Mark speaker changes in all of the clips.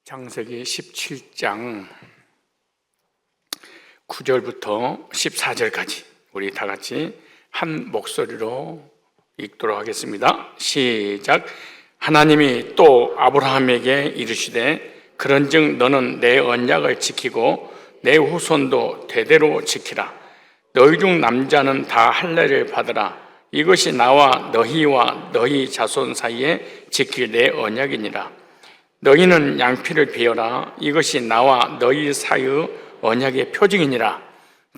Speaker 1: 창세기 17장 9절부터 14절까지 우리 다 같이 한 목소리로 읽도록 하겠습니다. 시작. 하나님이 또 아브라함에게 이르시되 그런즉 너는 내 언약을 지키고 내 후손도 대대로 지키라. 너희 중 남자는 다 할례를 받으라. 이것이 나와 너희와 너희 자손 사이에 지킬 내 언약이니라. 너희는 양피를 베어라. 이것이 나와 너희 사이의 언약의 표징이니라.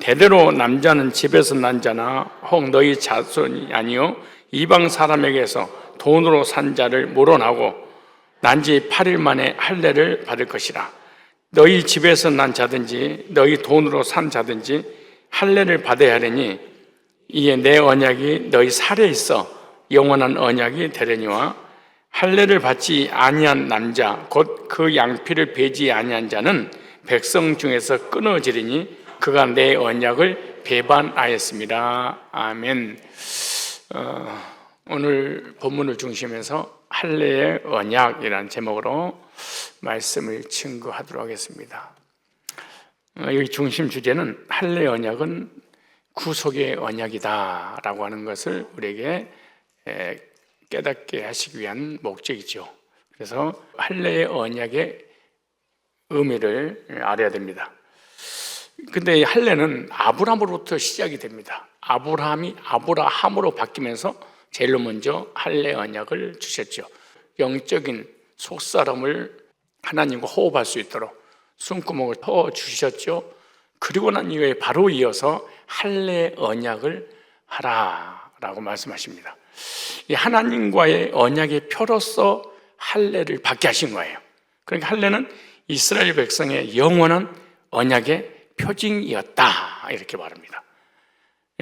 Speaker 1: 대대로 남자는 집에서 난 자나 혹 너희 자손이 아니요 이방 사람에게서 돈으로 산 자를 물어나고 난 지 8일 만에 할례를 받을 것이라. 너희 집에서 난 자든지 너희 돈으로 산 자든지 할례를 받아야 하려니 이에 내 언약이 너희 살에 있어 영원한 언약이 되려니와 할례를 받지 아니한 남자 곧 그 양피를 베지 아니한 자는 백성 중에서 끊어지리니 그가 내 언약을 배반하였습니다. 아멘. 오늘 본문을 중심해서 할례의 언약이라는 제목으로 말씀을 증거하도록 하겠습니다. 여기 중심 주제는 할례의 언약은 구속의 언약이다라고 하는 것을 우리에게 깨닫게 하시기 위한 목적이죠. 그래서 할례의 언약의 의미를 알아야 됩니다. 근데 할례는 아브라함으로부터 시작이 됩니다. 아브라함이 아브라함으로 바뀌면서 제일 먼저 할례 언약을 주셨죠. 영적인 속사람을 하나님과 호흡할 수 있도록 숨구멍을 터 주셨죠. 그리고 난 이후에 바로 이어서 할례 언약을 하라라고 말씀하십니다. 이 하나님과의 언약의 표로서 할례를 받게 하신 거예요. 그러니까 할례는 이스라엘 백성의 영원한 언약의 표징이었다 이렇게 말합니다.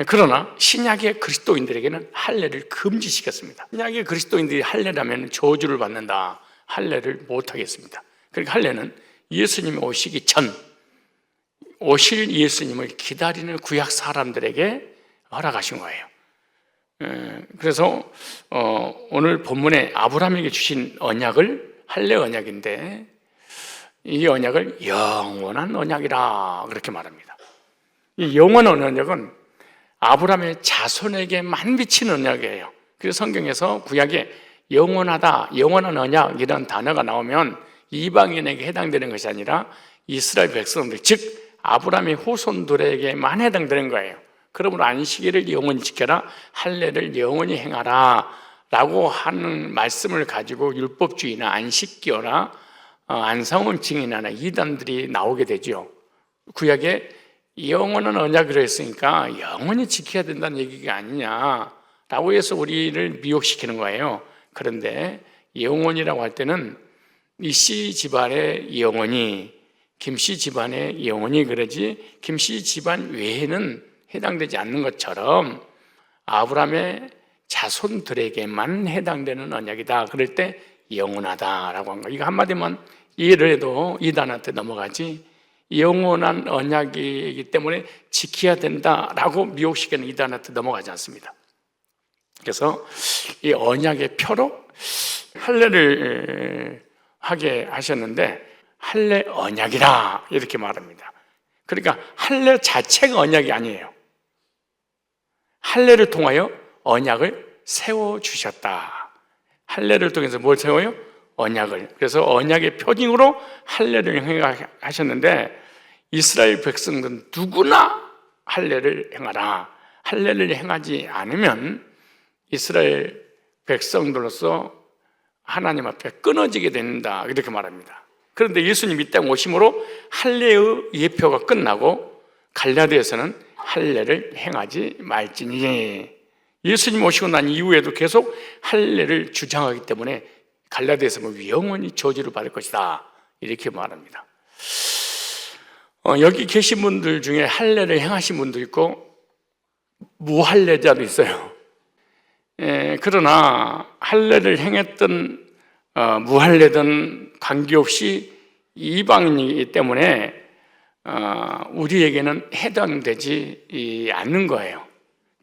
Speaker 1: 그러나 신약의 그리스도인들에게는 할례를 금지시켰습니다. 신약의 그리스도인들이 할례라면 저주를 받는다. 할례를 못하겠습니다. 그러니까 할례는 예수님이 오시기 전 오실 예수님을 기다리는 구약 사람들에게 허락하신 거예요. 그래서 오늘 본문에 아브라함에게 주신 언약을 할례 언약인데 이 언약을 영원한 언약이라 그렇게 말합니다. 이 영원한 언약은 아브라함의 자손에게만 비친 언약이에요. 그래서 성경에서 구약에 영원하다, 영원한 언약이라는 단어가 나오면 이방인에게 해당되는 것이 아니라 이스라엘 백성들, 즉 아브라함의 후손들에게만 해당되는 거예요. 그러므로 안식일을 영원히 지켜라, 할례를 영원히 행하라 라고 하는 말씀을 가지고 율법주의나 안식교나 안상원 증인이나 이단들이 나오게 되죠. 구약에 영원한 언약을 했으니까 영원히 지켜야 된다는 얘기가 아니냐라고 해서 우리를 미혹시키는 거예요. 그런데 영원이라고 할 때는 이씨 집안의 영원히, 김씨 집안의 영원히 그러지 김씨 집안 외에는 해당되지 않는 것처럼 아브라함의 자손들에게만 해당되는 언약이다. 그럴 때 영원하다라고 한 거. 이거 한마디만 이해를 해도 이단한테 넘어가지 영원한 언약이기 때문에 지켜야 된다라고 미혹시키는 이단한테 넘어가지 않습니다. 그래서 이 언약의 표로 할례를 하게 하셨는데 할례 언약이라 이렇게 말합니다. 그러니까 할례 자체가 언약이 아니에요. 할례를 통하여 언약을 세워주셨다. 할례를 통해서 뭘 세워요? 언약을. 그래서 언약의 표징으로 할례를 행하셨는데 이스라엘 백성들은 누구나 할례를 행하라. 할례를 행하지 않으면 이스라엘 백성들로서 하나님 앞에 끊어지게 된다. 이렇게 말합니다. 그런데 예수님 이 땅 오심으로 할례의 예표가 끝나고 갈라디아에서는 할례를 행하지 말지니 예수님 오시고 난 이후에도 계속 할례를 주장하기 때문에 갈라디아에서는 영원히 저주를 받을 것이다 이렇게 말합니다. 여기 계신 분들 중에 할례를 행하신 분도 있고 무할례자도 있어요. 그러나 할례를 행했던 무할례든 관계없이 이방인이기 때문에 우리에게는 해당되지 않는 거예요.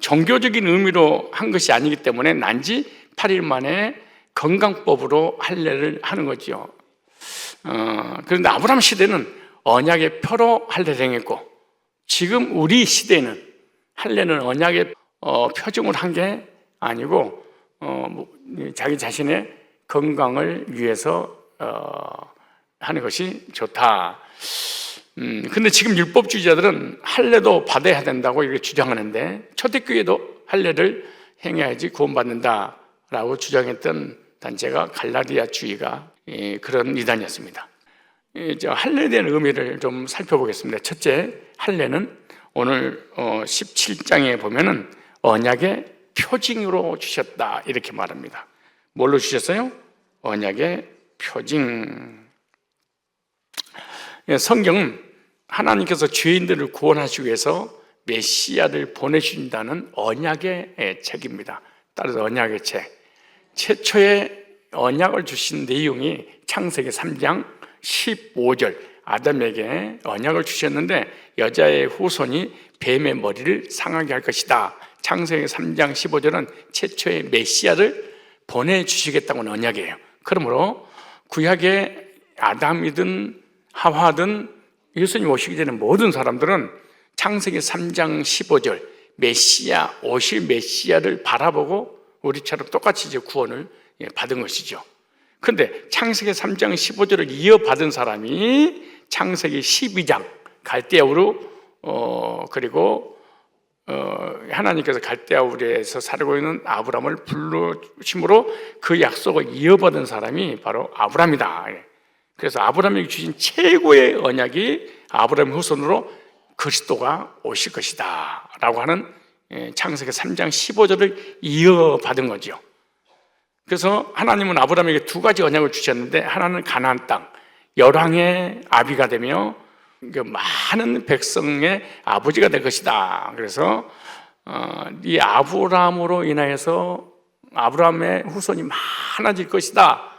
Speaker 1: 종교적인 의미로 한 것이 아니기 때문에 난지 8일 만에 건강법으로 할례를 하는 거죠. 그런데 아브라함 시대는 언약의 표로 할례를 행했고, 지금 우리 시대는 할례는 언약의 표징을 한 게 아니고 자기 자신의 건강을 위해서 하는 것이 좋다. 근데 지금 율법주의자들은 할례도 받아야 된다고 이렇게 주장하는데, 초대교회도 할례를 행해야지 구원받는다라고 주장했던 단체가 갈라디아주의가 그런 이단이었습니다. 할례에 대한 의미를 좀 살펴보겠습니다. 첫째, 할례는 오늘 17장에 보면은 언약의 표징으로 주셨다 이렇게 말합니다. 뭘로 주셨어요? 언약의 표징. 성경은 하나님께서 죄인들을 구원하시기 위해서 메시아를 보내주신다는 언약의 책입니다. 따라서 언약의 책, 최초의 언약을 주신 내용이 창세기 3장 15절, 아담에게 언약을 주셨는데 여자의 후손이 뱀의 머리를 상하게 할 것이다. 창세기 3장 15절은 최초의 메시아를 보내주시겠다는 언약이에요. 그러므로 구약의 아담이든 하와든 예수님 오시기 전에 모든 사람들은 창세기 3장 15절 메시아, 오실 메시아를 바라보고 우리처럼 똑같이 이제 구원을 받은 것이죠. 그런데 창세기 3장 15절을 이어받은 사람이 창세기 12장 갈대아우르 그리고 하나님께서 갈대아우르에서 살고 있는 아브라함을 부르심으로 그 약속을 이어받은 사람이 바로 아브라함이다. 그래서 아브라함에게 주신 최고의 언약이 아브라함 후손으로 그리스도가 오실 것이다 라고 하는 창세기 3장 15절을 이어받은 거죠. 그래서 하나님은 아브라함에게 두 가지 언약을 주셨는데, 하나는 가나안 땅, 열왕의 아비가 되며 많은 백성의 아버지가 될 것이다. 그래서 이 아브라함으로 인하여서 아브라함의 후손이 많아질 것이다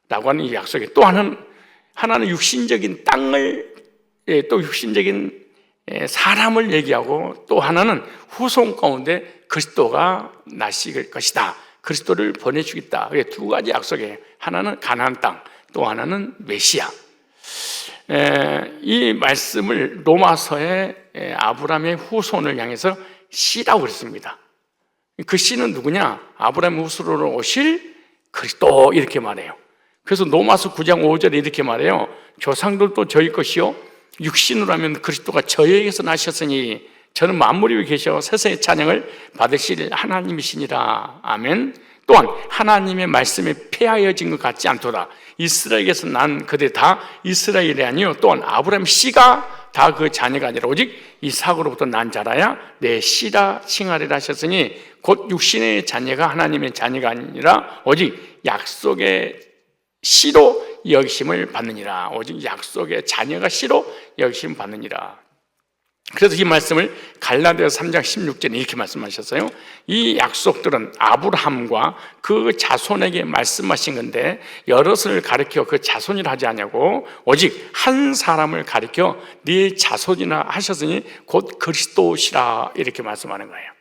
Speaker 1: 라고 하는 이 약속이, 또 하나는 육신적인 땅을, 또 육신적인 사람을 얘기하고, 또 하나는 후손 가운데 그리스도가 나실 것이다, 그리스도를 보내주겠다. 두 가지 약속이에요. 하나는 가나안 땅, 또 하나는 메시아. 이 말씀을 로마서에 아브라함의 후손을 향해서 씨라고 그랬습니다. 그 씨는 누구냐? 아브라함의 후손으로 오실 그리스도 이렇게 말해요. 그래서 로마서 9장 5절에 이렇게 말해요. 조상들도 저희 것이요 육신으로 하면 그리스도가 저에게서 나셨으니 저는 만물 위에 계셔 세상의 찬양을 받으실 하나님이시니라. 아멘. 또한 하나님의 말씀에 폐하여진 것 같지 않도다. 이스라엘에서 난 그들 다 이스라엘이 아니요 또한 아브라함 씨가 다 그 자녀가 아니라 오직 이삭으로부터 난 자라야 내 씨라 칭하리라 하셨으니, 곧 육신의 자녀가 하나님의 자녀가 아니라 오직 약속의 씨로 여기심을 받느니라. 오직 약속의 자녀가 씨로 여기심 받느니라. 그래서 이 말씀을 갈라디아서 3장 16절에 이렇게 말씀하셨어요. 이 약속들은 아브라함과 그 자손에게 말씀하신 건데 여럿을 가리켜 그 자손이라 하지 않냐고, 오직 한 사람을 가리켜 네 자손이라 하셨으니 곧 그리스도시라 이렇게 말씀하는 거예요.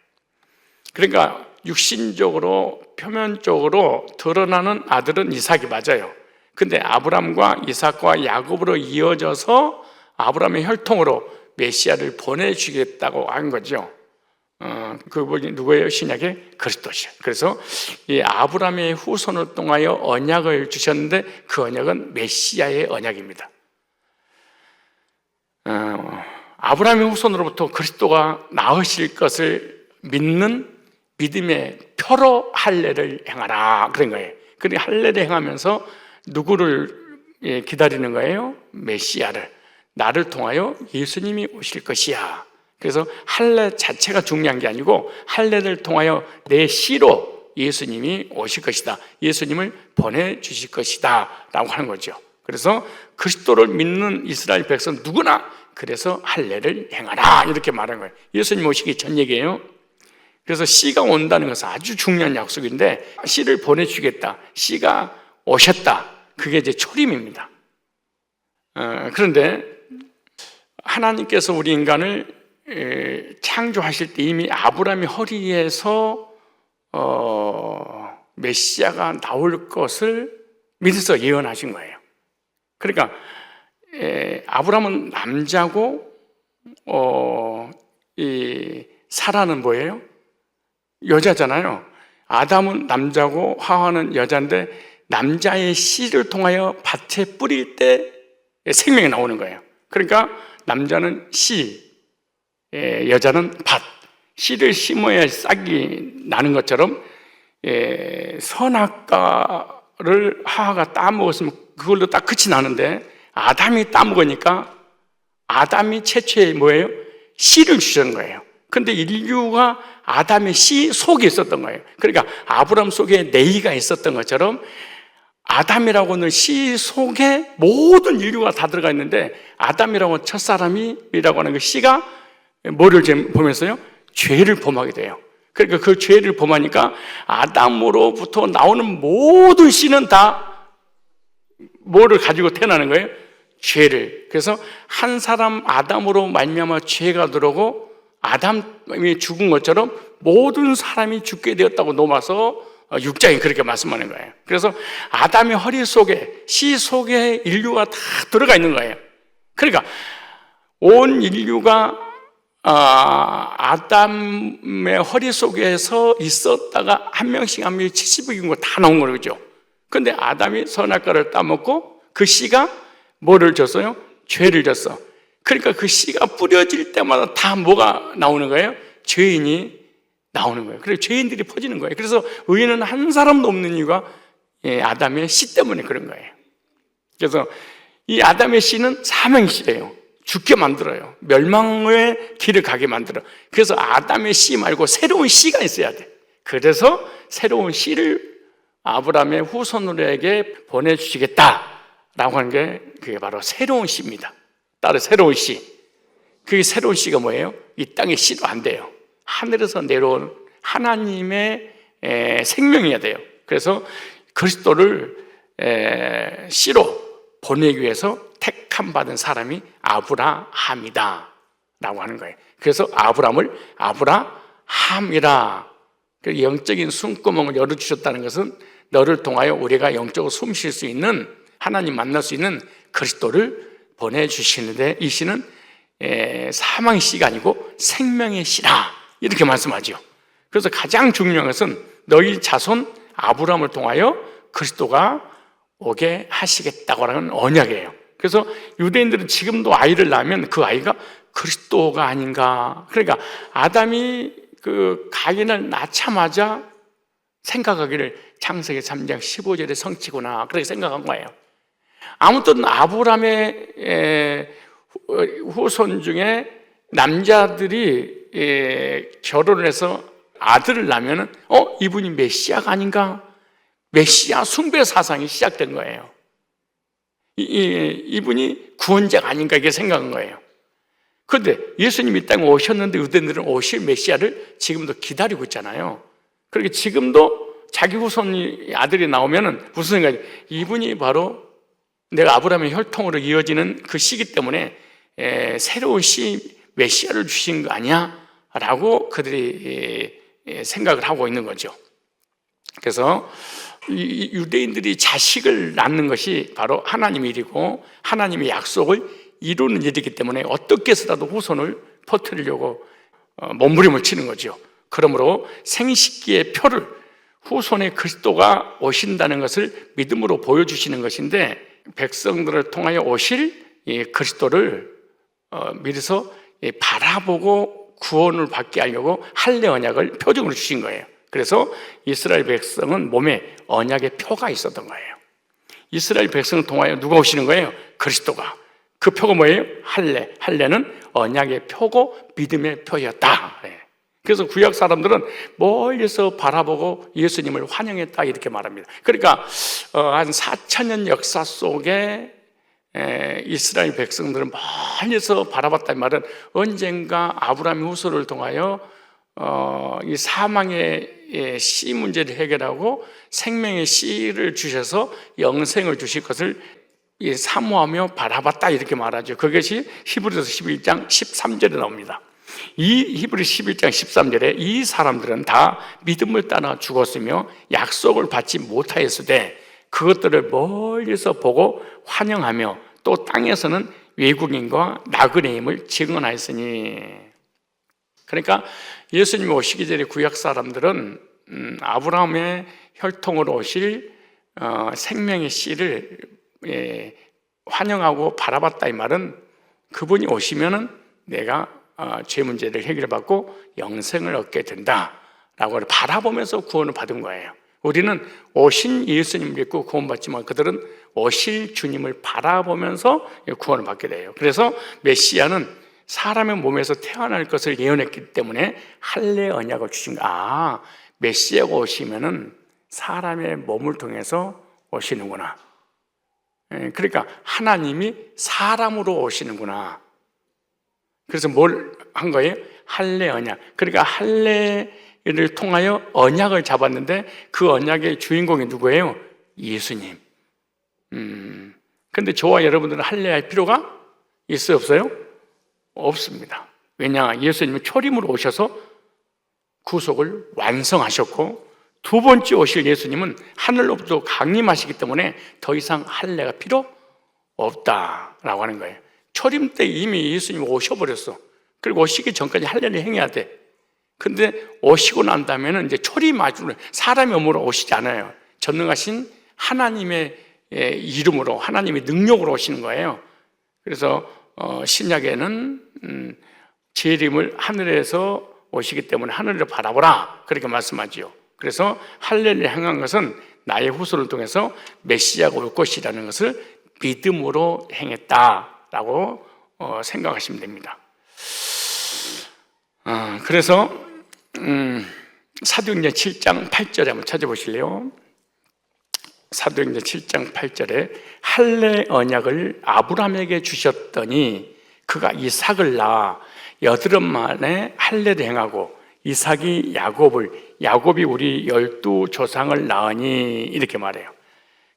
Speaker 1: 그러니까 육신적으로 표면적으로 드러나는 아들은 이삭이 맞아요. 근데 아브라함과 이삭과 야곱으로 이어져서 아브라함의 혈통으로 메시아를 보내주겠다고 한 거죠. 그분이 누구예요? 신약의 그리스도시요. 그래서 이 아브라함의 후손을 통하여 언약을 주셨는데 그 언약은 메시아의 언약입니다. 아브라함의 후손으로부터 그리스도가 나으실 것을 믿는 믿음의 표로 할례를 행하라 그런 거예요. 그러니까 할례를 행하면서 누구를 기다리는 거예요? 메시아를. 나를 통하여 예수님이 오실 것이야. 그래서 할례 자체가 중요한 게 아니고 할례를 통하여 내 씨로 예수님이 오실 것이다, 예수님을 보내주실 것이다 라고 하는 거죠. 그래서 그리스도를 믿는 이스라엘 백성 누구나 그래서 할례를 행하라 이렇게 말한 거예요. 예수님 오시기 전 얘기예요. 그래서 씨가 온다는 것은 아주 중요한 약속인데, 씨를 보내주겠다, 씨가 오셨다, 그게 이제 초림입니다. 그런데 하나님께서 우리 인간을 창조하실 때 이미 아브라함의 허리에서 메시아가 나올 것을 믿어서 예언하신 거예요. 그러니까 아브라함은 남자고 이 사라는 뭐예요? 여자잖아요. 아담은 남자고 하와는 여자인데 남자의 씨를 통하여 밭에 뿌릴 때 생명이 나오는 거예요. 그러니까 남자는 씨, 여자는 밭. 씨를 심어야 싹이 나는 것처럼 선악과를 하와가 따먹었으면 그걸로 딱 끝이 나는데 아담이 따먹으니까 아담이 최초의 뭐예요? 씨를 주시는 거예요. 근데 인류가 아담의 씨 속에 있었던 거예요. 그러니까 아브라함 속에 네이가 있었던 것처럼 아담이라고 하는 씨 속에 모든 인류가 다 들어가 있는데 아담이라고 하는 첫사람이라고 하는 그 씨가 뭐를 보면서요? 죄를 범하게 돼요. 그러니까 그 죄를 범하니까 아담으로부터 나오는 모든 씨는 다 뭐를 가지고 태어나는 거예요? 죄를. 그래서 한 사람 아담으로 말미암아 죄가 들어오고 아담이 죽은 것처럼 모든 사람이 죽게 되었다고 넘어서 6장이 그렇게 말씀하는 거예요. 그래서 아담의 허리 속에, 씨 속에 인류가 다 들어가 있는 거예요. 그러니까 온 인류가 아담의 허리 속에서 있었다가 한 명씩 70억인 거 다 나온 거죠. 근데 아담이 선악과를 따먹고 그 씨가 뭐를 줬어요? 죄를 줬어. 그러니까 그 씨가 뿌려질 때마다 다 뭐가 나오는 거예요? 죄인이 나오는 거예요. 그래서 죄인들이 퍼지는 거예요. 그래서 의인은 한 사람도 없는 이유가 아담의 씨 때문에 그런 거예요. 그래서 이 아담의 씨는 사명의 씨예요. 죽게 만들어요. 멸망의 길을 가게 만들어요. 그래서 아담의 씨 말고 새로운 씨가 있어야 돼. 그래서 새로운 씨를 아브라함의 후손들에게 보내주시겠다라고 하는 게 그게 바로 새로운 씨입니다. 따로 새로운 씨. 그게 새로운 씨가 뭐예요? 이 땅의 씨도 안 돼요. 하늘에서 내려온 하나님의 생명이어야 돼요. 그래서 그리스도를 씨로 보내기 위해서 택함 받은 사람이 아브라함이다 라고 하는 거예요. 그래서 아브라함을 아브라함이라, 영적인 숨구멍을 열어주셨다는 것은 너를 통하여 우리가 영적으로 숨 쉴 수 있는, 하나님 만날 수 있는 그리스도를 보내주시는데, 이 씨는 사망의 씨가 아니고 생명의 씨라 이렇게 말씀하죠. 그래서 가장 중요한 것은 너희 자손 아브라함을 통하여 그리스도가 오게 하시겠다고 하는 언약이에요. 그래서 유대인들은 지금도 아이를 낳으면 그 아이가 그리스도가 아닌가. 그러니까 아담이 그 가인을 낳자마자 생각하기를 창세기 3장 15절의 성취구나 그렇게 생각한 거예요. 아무튼 아브라함의 후손 중에 남자들이 결혼을 해서 아들을 낳으면 이분이 메시아가 아닌가? 메시아 숭배 사상이 시작된 거예요. 이분이 구원자가 아닌가 이렇게 생각한 거예요. 그런데 예수님이 이 땅에 오셨는데 유대인들은 오실 메시아를 지금도 기다리고 있잖아요. 그렇게 지금도 자기 후손 아들이 나오면 무슨 생각이? 이분이 바로 내가 아브라함의 혈통으로 이어지는 그 씨기 때문에 새로운 씨 메시아를 주신 거 아니야? 라고 그들이 생각을 하고 있는 거죠. 그래서 이 유대인들이 자식을 낳는 것이 바로 하나님의 일이고 하나님의 약속을 이루는 일이기 때문에 어떻게 해서라도 후손을 퍼뜨리려고 몸부림을 치는 거죠. 그러므로 생식기의 표를 후손의 그리스도가 오신다는 것을 믿음으로 보여주시는 것인데, 백성들을 통하여 오실 이 그리스도를 미리서 바라보고 구원을 받게 하려고 할례 언약을 표적으로 주신 거예요. 그래서 이스라엘 백성은 몸에 언약의 표가 있었던 거예요. 이스라엘 백성을 통하여 누가 오시는 거예요? 그리스도가. 그 표가 뭐예요? 할례. 할례는 언약의 표고 믿음의 표였다. 그래서 구약 사람들은 멀리서 바라보고 예수님을 환영했다 이렇게 말합니다. 그러니까 한 4,000년 역사 속에 이스라엘 백성들은 멀리서 바라봤다는 말은 언젠가 아브라함의 후손을 통하여 이 사망의 씨 문제를 해결하고 생명의 씨를 주셔서 영생을 주실 것을 사모하며 바라봤다 이렇게 말하죠. 그것이 히브리서 11장 13절에 나옵니다. 이 히브리 11장 13절에 이 사람들은 다 믿음을 따라 죽었으며 약속을 받지 못하였으되 그것들을 멀리서 보고 환영하며 또 땅에서는 외국인과 나그네임을 증언하였으니. 그러니까 예수님 오시기 전에 구약 사람들은 아브라함의 혈통으로 오실 생명의 씨를 환영하고 바라봤다. 이 말은 그분이 오시면은 내가 죄 문제를 해결받고 영생을 얻게 된다라고 바라보면서 구원을 받은 거예요. 우리는 오신 예수님을 믿고 구원받지만 그들은 오실 주님을 바라보면서 구원을 받게 돼요. 그래서 메시아는 사람의 몸에서 태어날 것을 예언했기 때문에 할례 언약을 주신 거야. 메시아가 오시면은 사람의 몸을 통해서 오시는구나. 그러니까 하나님이 사람으로 오시는구나. 그래서 뭘 한 거예요? 할례 언약. 그러니까 할례를 통하여 언약을 잡았는데 그 언약의 주인공이 누구예요? 예수님. 근데 저와 여러분들은 할례할 필요가 있어요, 없어요? 없습니다. 왜냐? 예수님은 초림으로 오셔서 구속을 완성하셨고, 두 번째 오실 예수님은 하늘로부터 강림하시기 때문에 더 이상 할례가 필요 없다라고 하는 거예요. 초림 때 이미 예수님이 오셔버렸어. 그리고 오시기 전까지 할례를 행해야 돼. 근데 오시고 난 다음에는 이제 초림하주는 사람의 몸으로 오시지 않아요. 전능하신 하나님의 이름으로, 하나님의 능력으로 오시는 거예요. 그래서 신약에는 재림을 하늘에서 오시기 때문에 하늘을 바라보라 그렇게 말씀하지요. 그래서 할례를 행한 것은 나의 후손을 통해서 메시아가 올 것이라는 것을 믿음으로 행했다라고 생각하시면 됩니다. 그래서 사도행전 7장 8절에 한번 찾아보실래요? 사도행전 7장 8절에 할례 언약을 아브라함에게 주셨더니 그가 이삭을 낳아 여드름 만에 할례를 행하고 이삭이 야곱이 우리 12조상을 낳으니 이렇게 말해요.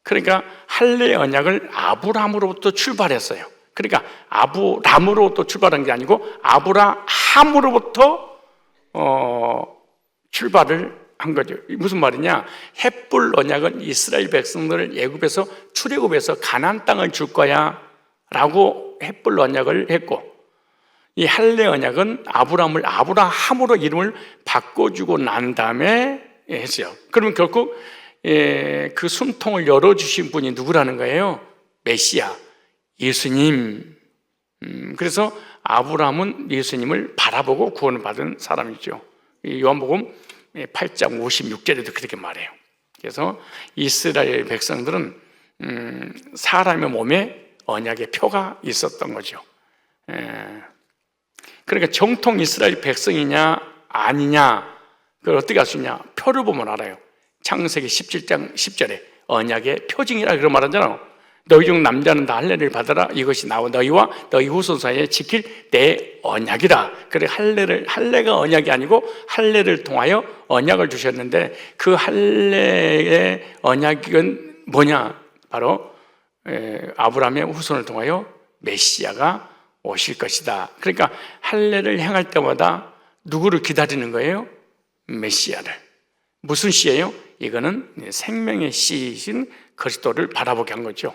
Speaker 1: 그러니까 할례 언약을 아브라함으로부터 출발했어요. 그러니까 아브람으로부터 출발한 게 아니고 아브라함으로부터 출발을 한 거죠. 무슨 말이냐? 헷불 언약은 이스라엘 백성들을 애굽에서 출애굽해서 가나안 땅을 줄 거야 라고 헷불 언약을 했고, 이 할례 언약은 아브라함으로 이름을 바꿔주고 난 다음에 했어요. 그러면 결국 그 숨통을 열어주신 분이 누구라는 거예요? 메시아, 예수님. 그래서 아브라함은 예수님을 바라보고 구원을 받은 사람이죠. 요한복음 8장 56절에도 그렇게 말해요. 그래서 이스라엘 백성들은 사람의 몸에 언약의 표가 있었던 거죠. 그러니까 정통 이스라엘 백성이냐 아니냐 그걸 어떻게 알 수 있냐? 표를 보면 알아요. 창세기 17장 10절에 언약의 표징이라 그런 말하잖아요. 너희 중 남자는 다 할례를 받아라. 이것이 너희와 너희 후손 사이에 지킬 내 언약이라. 그래 할례가 언약이 아니고 할례를 통하여 언약을 주셨는데 그 할례의 언약은 뭐냐? 바로 아브라함의 후손을 통하여 메시아가 오실 것이다. 그러니까 할례를 행할 때마다 누구를 기다리는 거예요? 메시아를. 무슨 씨예요? 이거는 생명의 씨이신 그리스도를 바라보게 한 거죠.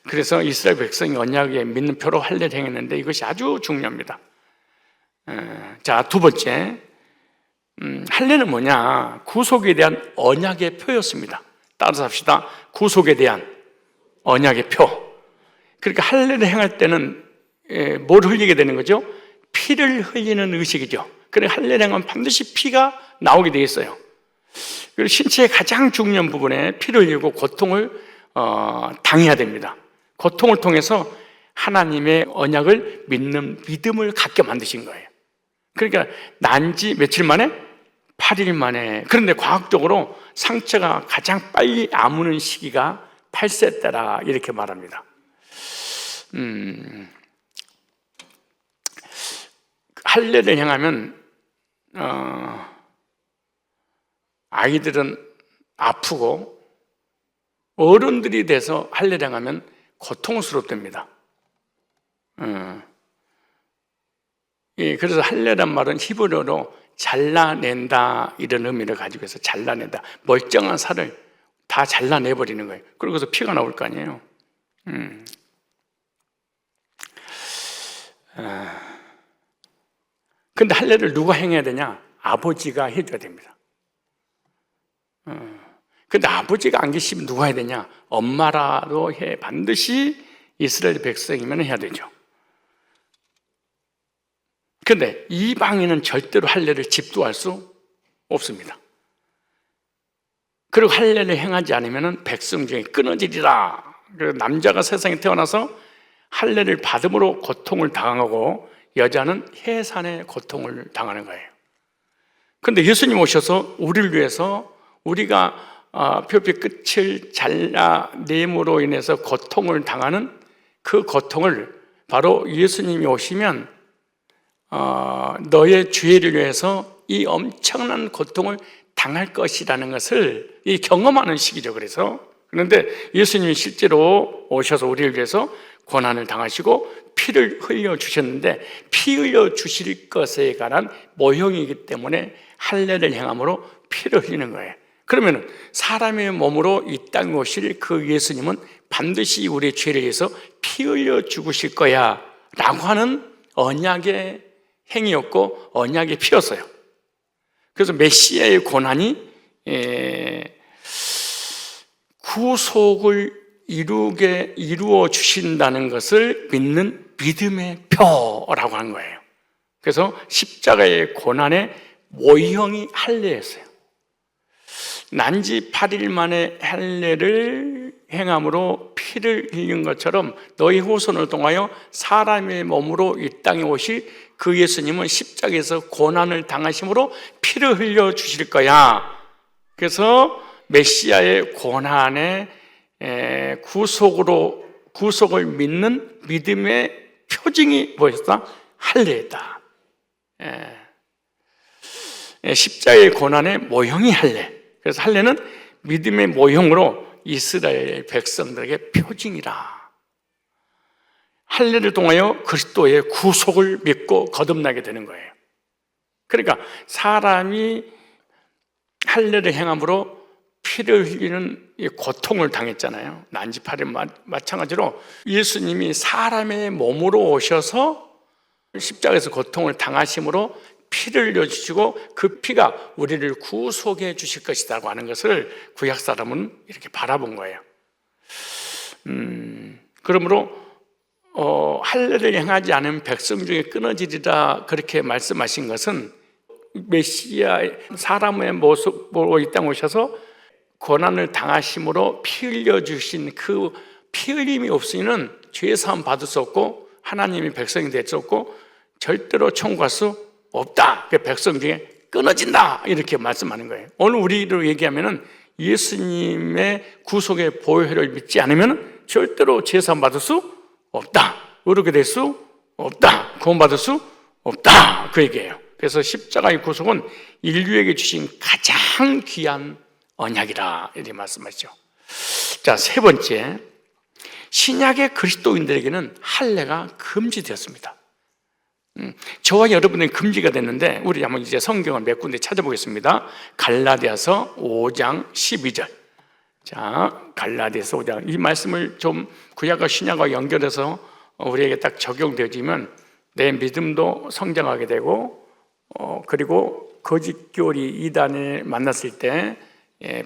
Speaker 1: 그래서 이스라엘 백성이 언약에 믿는 표로 할례를 행했는데 이것이 아주 중요합니다. 자, 두 번째, 할례는 뭐냐? 구속에 대한 언약의 표였습니다. 따라서 합시다. 구속에 대한 언약의 표. 그러니까 할례를 행할 때는 뭘 흘리게 되는 거죠? 피를 흘리는 의식이죠. 그래서 할례를 행하면 반드시 피가 나오게 되어 있어요. 그리고 신체의 가장 중요한 부분에 피를 흘리고 고통을 당해야 됩니다. 고통을 통해서 하나님의 언약을 믿는 믿음을 갖게 만드신 거예요. 그러니까 난지 며칠 만에? 8일 만에. 그런데 과학적으로 상처가 가장 빨리 아무는 시기가 8세 때라 이렇게 말합니다. 할례를 행하면 아이들은 아프고 어른들이 돼서 할례를 행하면 고통스럽답니다. 그래서 할례란 말은 히브리어로 잘라낸다 이런 의미를 가지고 있어서 잘라낸다. 멀쩡한 살을 다 잘라내버리는 거예요. 그러고서 피가 나올 거 아니에요. 근데 할례를 누가 행해야 되냐? 아버지가 해줘야 됩니다. 근데 아버지가 안 계시면 누가 해야 되냐? 엄마라도 반드시 이스라엘 백성이면 해야 되죠. 근데 이방인은 절대로 할례를 집도할 수 없습니다. 그리고 할례를 행하지 않으면 백성 중에 끊어지리라. 남자가 세상에 태어나서 할례를 받음으로 고통을 당하고 여자는 해산의 고통을 당하는 거예요. 그런데 예수님 오셔서 우리를 위해서 우리가 표피 끝을 잘라냄으로 인해서 고통을 당하는 그 고통을 바로 예수님이 오시면 너의 죄를 위해서 이 엄청난 고통을 당할 것이라는 것을 경험하는 시기죠. 그런데 예수님이 실제로 오셔서 우리를 위해서 고난을 당하시고 피를 흘려 주셨는데 피 흘려 주실 것에 관한 모형이기 때문에 할례를 행함으로 피를 흘리는 거예요. 그러면 사람의 몸으로 이 땅에 오실 그 예수님은 반드시 우리의 죄를 위해서 피 흘려 죽으실 거야 라고 하는 언약의 행위였고 언약의 피였어요. 그래서 메시아의 고난이 구속을 이루어 주신다는 것을 믿는 믿음의 표라고 하는 거예요. 그래서 십자가의 고난의 모형이 할례였어요. 난지 8일 만에 할례를 행함으로 피를 흘린 것처럼 너희 후손을 통하여 사람의 몸으로 이 땅에 오실 그 예수님은 십자가에서 고난을 당하심으로 피를 흘려 주실 거야. 그래서 메시아의 고난의 구속을 믿는 믿음의 표징이 뭐였다? 할례다. 십자가의 고난의 모형이 할례. 그래서 할례는 믿음의 모형으로 이스라엘 백성들에게 표징이라. 할례를 통하여 그리스도의 구속을 믿고 거듭나게 되는 거예요. 그러니까 사람이 할례를 행함으로 피를 흘리는 고통을 당했잖아요. 난지 8일 마찬가지로 예수님이 사람의 몸으로 오셔서 십자가에서 고통을 당하심으로 피를 흘려주시고 그 피가 우리를 구속해 주실 것이라고 하는 것을 구약 사람은 이렇게 바라본 거예요. 그러므로 할례를 행하지 않은 백성 중에 끊어지리라 그렇게 말씀하신 것은 메시아 사람의 모습으로 이 땅에 오셔서 고난을 당하심으로 피 흘려주신 그 피 흘림이 없으면 죄사함 받을 수 없고 하나님이 백성이 될 수 없고 절대로 천국 갈 수 없다. 그 백성 중에 끊어진다 이렇게 말씀하는 거예요. 오늘 우리로 얘기하면은 예수님의 구속의 보혈을 믿지 않으면 절대로 죄사함 받을 수 없다. 의롭게 될 수 없다. 구원받을 수 없다. 그 얘기예요. 그래서 십자가의 구속은 인류에게 주신 가장 귀한 언약이라 이렇게 말씀하시죠. 자, 세 번째, 신약의 그리스도인들에게는 할례가 금지되었습니다. 저와 여러분의 금지가 됐는데 우리 한번 이제 성경을 몇 군데 찾아보겠습니다. 갈라디아서 5장 12절. 자, 갈라디아서 5장. 이 말씀을 좀 구약과 신약과 연결해서 우리에게 딱 적용되어지면 내 믿음도 성장하게 되고 그리고 거짓교리 이단을 만났을 때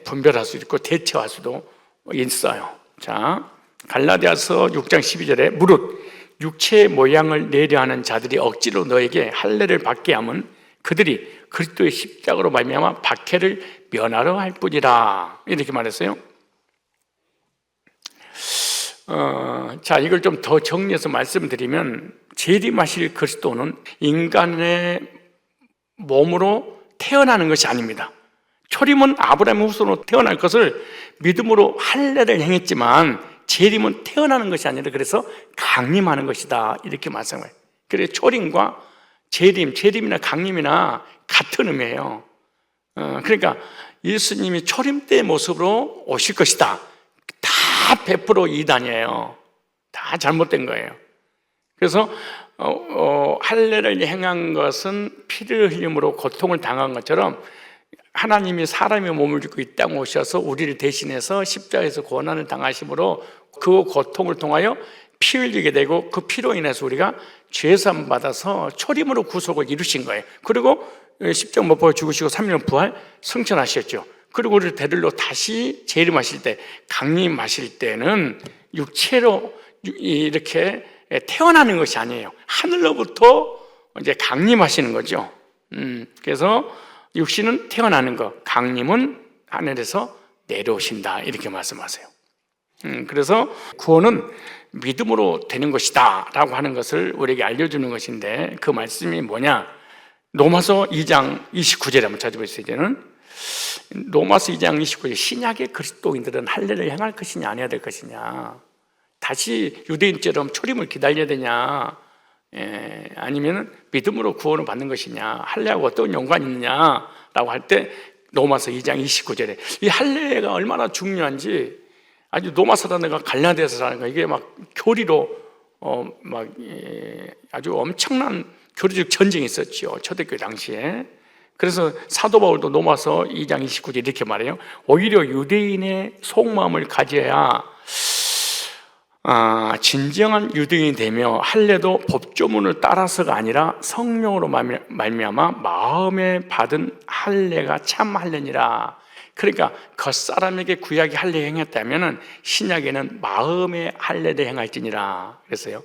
Speaker 1: 분별할 수 있고 대처할 수도 있어요. 자, 갈라디아서 6장 12절에 무릇 육체의 모양을 내려하는 자들이 억지로 너에게 할례를 받게 하면 그들이 그리스도의 십자가로 말미암아 박해를 면하려 할 뿐이라 이렇게 말했어요. 자, 이걸 좀 더 정리해서 말씀드리면 재림하실 그리스도는 인간의 몸으로 태어나는 것이 아닙니다. 초림은 아브라함의 후손으로 태어날 것을 믿음으로 할례를 행했지만 재림은 태어나는 것이 아니라 그래서 강림하는 것이다 이렇게 말씀해요. 그래서 초림과 재림이나 강림이나 같은 의미예요. 그러니까 예수님이 초림 때의 모습으로 오실 것이다. 다 100% 이단이에요. 다 잘못된 거예요. 그래서 할례를 행한 것은 피를 흘림으로 고통을 당한 것처럼 하나님이 사람의 몸을 입고 이 땅에 오셔서 우리를 대신해서 십자가에서 고난을 당하심으로 그 고통을 통하여 피 흘리게 되고 그 피로 인해서 우리가 죄사함 받아서 초림으로 구속을 이루신 거예요. 그리고 십자가 못 박아 죽으시고 3일 부활 승천하셨죠. 그리고 우리를 데리러 다시 재림하실 때, 강림하실 때는 육체로 이렇게 태어나는 것이 아니에요. 하늘로부터 이제 강림하시는 거죠. 그래서 육신은 태어나는 것, 강림은 하늘에서 내려오신다, 이렇게 말씀하세요. 그래서 구원은 믿음으로 되는 것이다 라고 하는 것을 우리에게 알려주는 것인데, 그 말씀이 뭐냐? 로마서 2장 29절에 한번 찾아보세요. 이제는 로마서 2장 29절, 신약의 그리스도인들은 할례를 행할 것이냐 안 해야 될 것이냐, 다시 유대인처럼 초림을 기다려야 되냐, 아니면 믿음으로 구원을 받는 것이냐, 할례하고 어떤 연관이 있느냐라고 할 때 로마서 2장 29절에 이 할례가 얼마나 중요한지 아주 로마서라든가 갈라디아서라든가 이게 막 교리로 아주 엄청난 교리적 전쟁이 있었죠, 초대교회 당시에. 그래서 사도 바울도 로마서 2장 29절 이렇게 말해요. 오히려 유대인의 속마음을 가져야 진정한 유대인이 되며 할례도 법조문을 따라서가 아니라 성령으로 말미암아 마음에 받은 할례가 참 할례니라. 그러니까 겉사람에게 구약이 할례 행했다면 신약에는 마음의 할례를 행할지니라 그랬어요.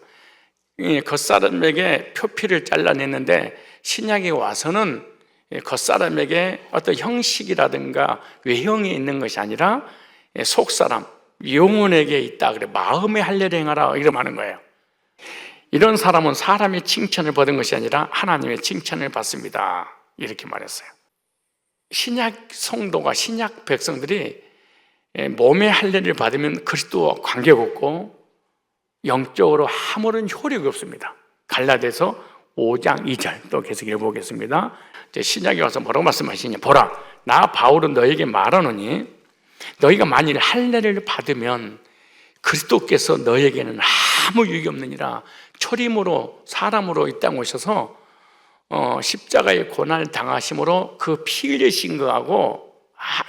Speaker 1: 겉사람에게 표피를 잘라냈는데 신약에 와서는 겉사람에게 어떤 형식이라든가 외형이 있는 것이 아니라 속사람, 영혼에게 있다. 그래, 마음의 할례를 행하라, 이렇게 하는 거예요. 이런 사람은 사람의 칭찬을 받은 것이 아니라 하나님의 칭찬을 받습니다, 이렇게 말했어요. 신약 성도가, 신약 백성들이 몸의 할례를 받으면 그리스도와 관계가 없고 영적으로 아무런 효력이 없습니다. 갈라디아서 5장 2절 또 계속 읽어보겠습니다. 신약에 와서 뭐라고 말씀하시냐? 보라, 나 바울은 너에게 말하노니 너희가 만일 할례를 받으면 그리스도께서 너에게는 아무 유익이 없느니라. 초림으로 사람으로 이 땅에 오셔서 십자가의 고난을 당하심으로 그 피 흘리신 거하고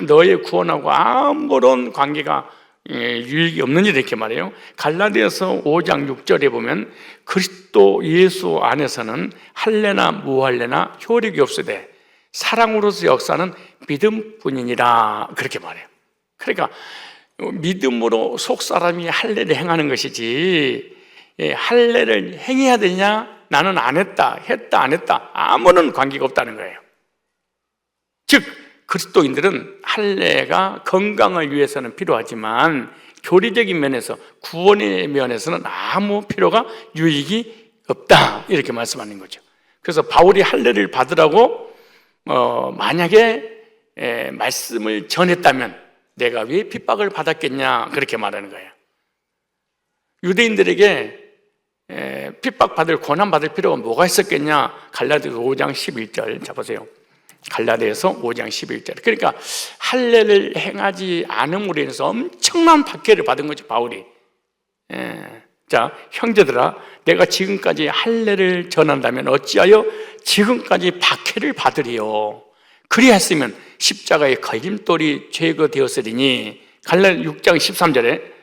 Speaker 1: 너의 구원하고 아무런 관계가 유익이 없느니라, 이렇게 말해요. 갈라디아서 5장 6절에 보면 그리스도 예수 안에서는 할례나 무할례나 효력이 없으되 사랑으로서 역사는 믿음뿐이니라, 그렇게 말해요. 그러니까 믿음으로 속사람이 할례를 행하는 것이지, 할례를 행해야 되냐, 나는 안 했다, 했다 안 했다, 아무런 관계가 없다는 거예요. 즉 그리스도인들은 할례가 건강을 위해서는 필요하지만 교리적인 면에서, 구원의 면에서는 아무 필요가, 유익이 없다, 이렇게 말씀하는 거죠. 그래서 바울이 할례를 받으라고 만약에 말씀을 전했다면 내가 왜 핍박을 받았겠냐, 그렇게 말하는 거예요. 유대인들에게 핍박받을, 고난받을 필요가 뭐가 있었겠냐? 갈라디아서 5장 11절 잡으세요. 갈라디아서 5장 11절. 그러니까 할례를 행하지 않음으로 인해서 엄청난 박해를 받은 거죠, 바울이. 자, 형제들아, 내가 지금까지 할례를 전한다면 어찌하여 지금까지 박해를 받으리요? 그리했으면 십자가의 걸림돌이 제거되었으리니. 갈라디아 6장 13절에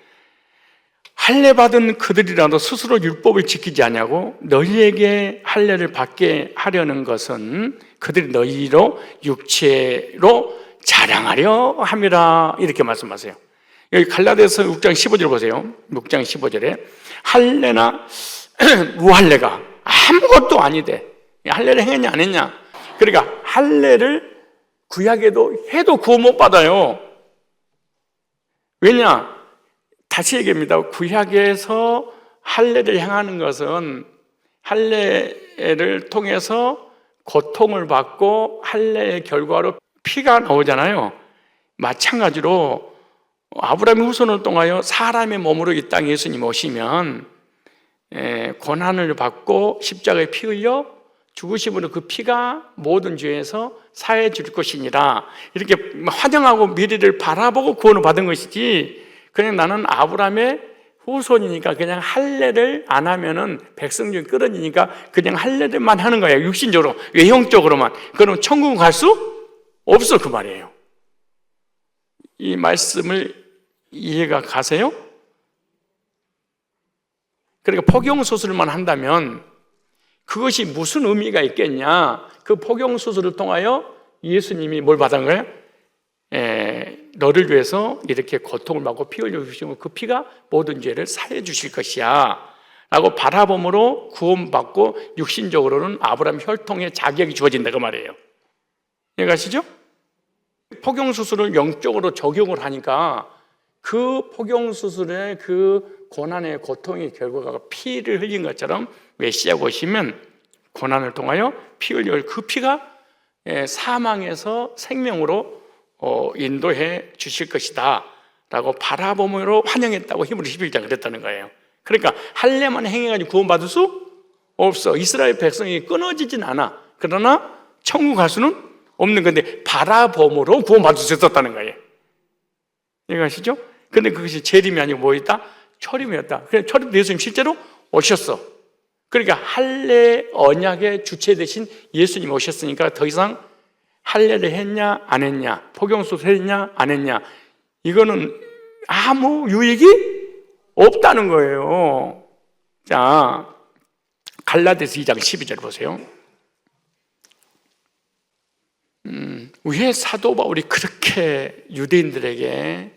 Speaker 1: 할례 받은 그들이라도 스스로 율법을 지키지 아니하고 너희에게 할례를 받게 하려는 것은 그들이 너희로 육체로 자랑하려 함이라, 이렇게 말씀하세요. 여기 갈라디아서 6장 15절 보세요. 6장 15절에 할례나 무할례가 아무것도 아니되, 할례를 행했냐 안 했냐. 그러니까 할례를 구약에도 해도 구원 못 받아요. 왜냐? 다시 얘기합니다. 구약에서 할례를 행하는 것은 할례를 통해서 고통을 받고 할례의 결과로 피가 나오잖아요. 마찬가지로 아브라함의 후손을 통하여 사람의 몸으로 이 땅에 예수님 오시면 고난을 받고 십자가에 피 흘려 죽으심으로 그 피가 모든 죄에서 사해 줄 것이니라, 이렇게 환영하고 미래를 바라보고 구원을 받은 것이지, 그냥 나는 아브라함의 후손이니까 그냥 할례를 안 하면은 백성 중에 끌어지니까 그냥 할례를만 하는 거예요. 육신적으로, 외형적으로만. 그러면 천국 갈 수 없어, 그 말이에요. 이 말씀을 이해가 가세요? 그러니까 포경 수술만 한다면 그것이 무슨 의미가 있겠냐? 그 포경 수술을 통하여 예수님이 뭘 받은 거예요? 너를 위해서 이렇게 고통을 받고 피 흘려 주시고 그 피가 모든 죄를 사해 주실 것이야 라고 바라봄으로 구원받고 육신적으로는 아브라함 혈통의 자격이 주어진다고 말이에요. 이해가시죠? 포경수술을 영적으로 적용을 하니까 그 포경수술의 그 고난의 고통의 결과가 피를 흘린 것처럼 메시아가 오시면 고난을 통하여 피 흘려 그 피가 사망에서 생명으로 인도해 주실 것이다 라고 바라봄으로 환영했다고 히브리 11장 그랬다는 거예요. 그러니까 할례만 행해가지고 구원받을 수 없어. 이스라엘 백성이 끊어지진 않아. 그러나 천국 갈 수는 없는 건데 바라봄으로 구원받을 수 있었다는 거예요. 이해가시죠? 근데 그것이 재림이 아니고 뭐였다? 초림이었다. 그래서 초림 예수님 실제로 오셨어. 그러니까 할례 언약의 주체 대신 예수님 오셨으니까 더 이상 할례를 했냐 안 했냐, 포경수술 했냐 안 했냐, 이거는 아무 유익이 없다는 거예요. 자, 갈라디아서 2장 12절 보세요. 왜 사도 바울이 그렇게 유대인들에게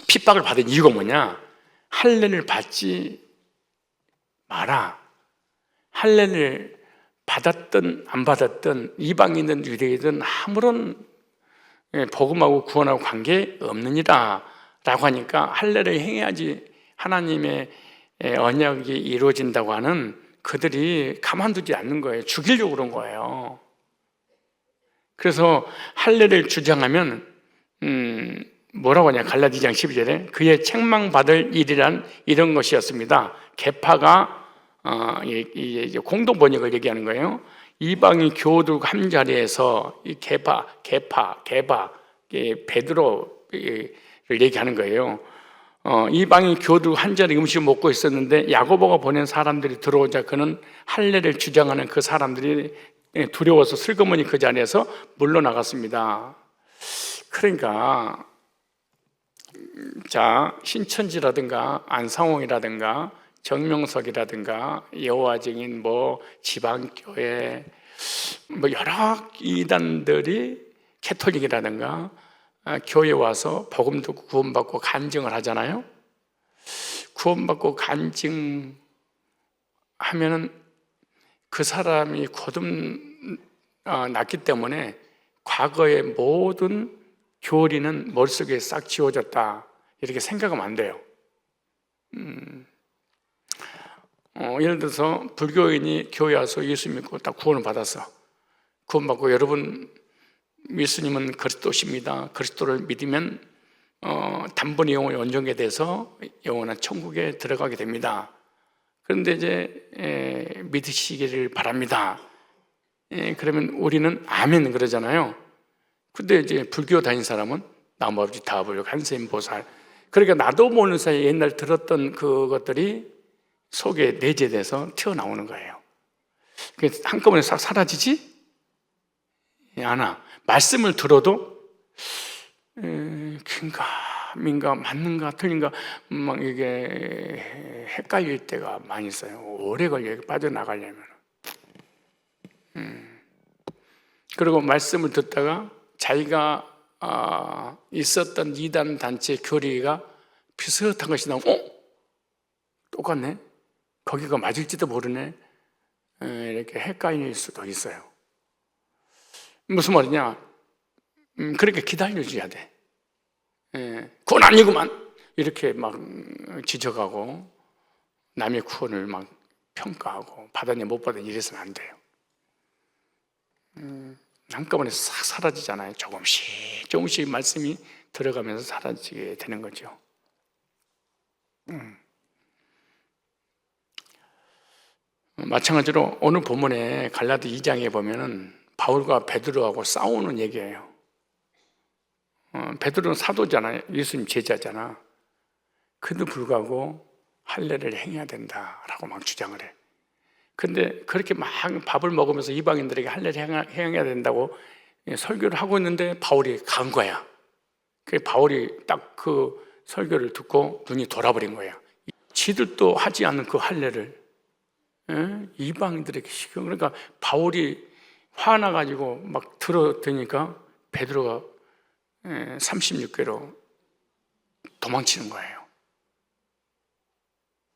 Speaker 1: 핍박을 받은 이유가 뭐냐? 할례를 받지 마라. 할례를 받았든 안 받았든 이방인이든 유대인이든 아무런 복음하고 구원하고 관계 없느니라 라고 하니까 할례를 행해야지 하나님의 언약이 이루어진다고 하는 그들이 가만두지 않는 거예요. 죽이려고 그런 거예요. 그래서 할례를 주장하면 뭐라고 하냐? 갈라디아 2장 12절에 그의 책망받을 일이란 이런 것이었습니다. 계파가 공동 번역을 얘기하는 거예요. 이방인 교우들과 한 자리에서 이 계파, 베드로를 얘기하는 거예요. 이방인 교우들과 한 자리 음식을 먹고 있었는데 야고보가 보낸 사람들이 들어오자 그는 할례를 주장하는 그 사람들이 두려워서 슬그머니 그 자리에서 물러나갔습니다. 그러니까 자, 신천지라든가 안상홍이라든가 정명석이라든가 여호와 증인 지방교회 여러 이단들이 캐톨릭이라든가 교회 와서 복음 듣고 구원받고 간증을 하잖아요. 구원받고 간증하면은 그 사람이 거듭 났기 때문에 과거의 모든 교리는 머릿속에 싹 지워졌다 이렇게 생각하면 안 돼요. 예를 들어서 불교인이 교회 와서 예수 믿고 딱 구원을 받았어. 구원받고 여러분 예수님은 그리스도십니다. 그리스도를 믿으면 단번에 영혼이 온전게 돼서 영원한 천국에 들어가게 됩니다. 그런데 이제 믿으시기를 바랍니다. 그러면 우리는 아멘 그러잖아요. 근데 이제 불교 다닌 사람은 나무 아버지 다불 관세음 보살, 그러니까 나도 모르는 사이에 옛날 들었던 그것들이 속에 내재돼서 튀어나오는 거예요. 그게 한꺼번에 싹 사라지지 않아. 말씀을 들어도 긴가 민가 맞는가 틀린가 막 이게 헷갈릴 때가 많이 있어요. 오래 걸려요. 빠져나가려면. 그리고 말씀을 듣다가 자기가 있었던 이단 단체 교리가 비슷한 것이 나오면 똑같네? 거기가 맞을지도 모르네? 이렇게 헷갈릴 수도 있어요. 무슨 말이냐? 그렇게 기다려줘야 돼. 그건 아니구만! 이렇게 막 지적하고 남의 구원을 막 평가하고 받았냐 못 받았냐 이래서는 안 돼요. 한꺼번에 싹 사라지잖아요. 조금씩 말씀이 들어가면서 사라지게 되는 거죠. 마찬가지로 오늘 본문에 갈라디 2장에 보면은 바울과 베드로하고 싸우는 얘기예요. 베드로는 사도잖아요. 예수님 제자잖아. 그래도 불구하고 할례를 행해야 된다라고 막 주장을 해. 근데 그렇게 막 밥을 먹으면서 이방인들에게 할례를 행해야 된다고 설교를 하고 있는데 바울이 간 거야. 그 바울이 딱 그 설교를 듣고 눈이 돌아버린 거야. 지들도 하지 않는 그 할례를 이방인들에게 시켜. 그러니까 바울이 화나가지고 막 들어대니까 베드로가 36개로 도망치는 거예요.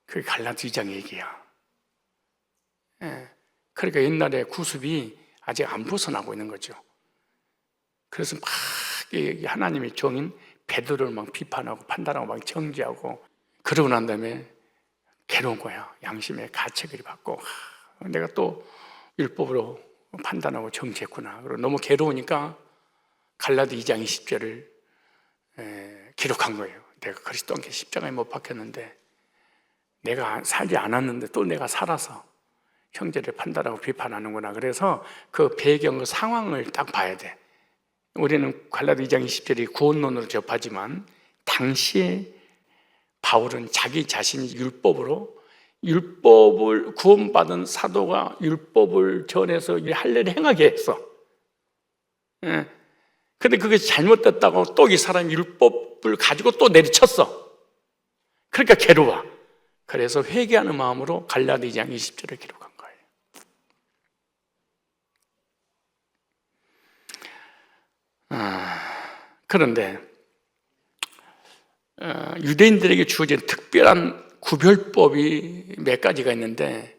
Speaker 1: 그게 갈라디 2장 얘기야. 그러니까 옛날에 구습이 아직 안 벗어나고 있는 거죠. 그래서 막 하나님의 종인 베드로를 막 비판하고 판단하고 막 정죄하고, 그러고 난 다음에 괴로운 거야. 양심의 가책을 받고, 내가 또 율법으로 판단하고 정죄했구나. 그리고 너무 괴로우니까 갈라디 2장 20절을 기록한 거예요. 내가 그리스도와 함께 십자가에 못 박혔는데, 내가 살지 않았는데 또 내가 살아서 형제를 판단하고 비판하는구나. 그래서 그 배경, 그 상황을 딱 봐야 돼. 우리는 갈라디 2장 20절이 구원론으로 접하지만, 당시에 바울은 자기 자신이 율법을 구원받은 사도가 율법을 전해서 할례를 행하게 했어. 근데 그게 잘못됐다고 또 이 사람이 율법을 가지고 또 내리쳤어. 그러니까 괴로워. 그래서 회개하는 마음으로 갈라디 2장 20절을 기록한 거예요. 그런데 유대인들에게 주어진 특별한 구별법이 몇 가지가 있는데,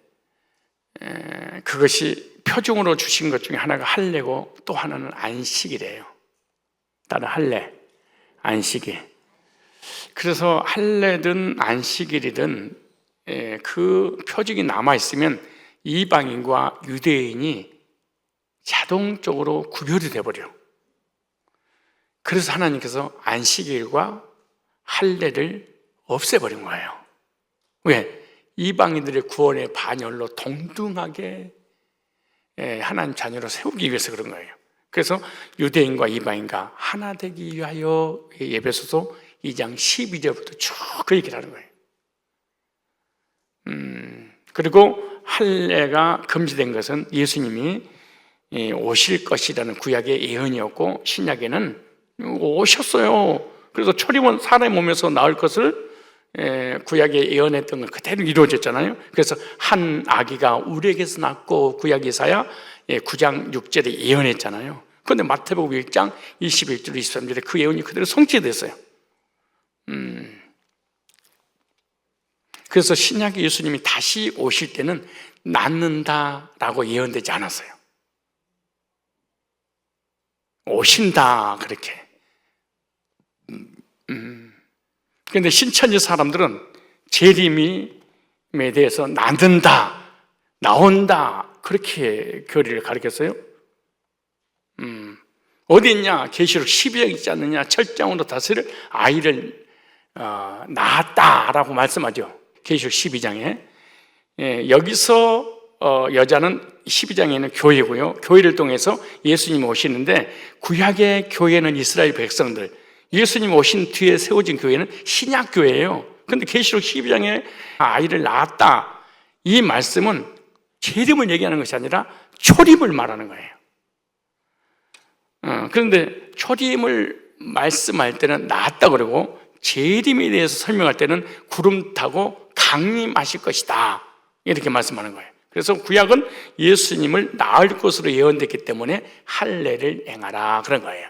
Speaker 1: 그것이 표중으로 주신 것 중에 하나가 할례고 또 하나는 안식이래요. 다른 할례, 안식이. 그래서 할례든 안식일이든 그 표징이 남아있으면 이방인과 유대인이 자동적으로 구별이 돼버려. 그래서 하나님께서 안식일과 할례를 없애버린 거예요. 왜? 이방인들의 구원의 반열로 동등하게 하나님 자녀로 세우기 위해서 그런 거예요. 그래서 유대인과 이방인과 하나 되기 위하여, 에베소서 2장 12절부터 쭉 그 얘기를 하는 거예요. 그리고 할례가 금지된 것은 예수님이 오실 것이라는 구약의 예언이었고, 신약에는 오셨어요. 그래서 초림은 사람의 몸에서 나올 것을 구약에 예언했던 건 그대로 이루어졌잖아요. 그래서 한 아기가 우리에게서 낳고, 구약 이사야 9장 6절에 예언했잖아요. 그런데 마태복음 1장 21절 23절에 그 예언이 그대로 성취됐어요. 그래서 신약의 예수님이 다시 오실 때는 낳는다라고 예언되지 않았어요. 오신다, 그렇게. 그런데 신천지 사람들은 재림에 대해서 낳는다, 나온다, 그렇게 교리를 가르쳤어요. 어디 있냐? 계시록 12장 있지 않느냐? 철장으로 다스릴 아이를 낳았다라고 말씀하죠. 계시록 12장에. 여기서 여자는 12장에는 교회고요. 교회를 통해서 예수님이 오시는데, 구약의 교회는 이스라엘 백성들, 예수님 오신 뒤에 세워진 교회는 신약교회예요. 그런데 계시록 12장에 아이를 낳았다, 이 말씀은 재림을 얘기하는 것이 아니라 초림을 말하는 거예요. 그런데 초림을 말씀할 때는 낳았다 그러고, 재림에 대해서 설명할 때는 구름 타고 강림하실 것이다, 이렇게 말씀하는 거예요. 그래서 구약은 예수님을 낳을 것으로 예언됐기 때문에 할례를 행하라, 그런 거예요.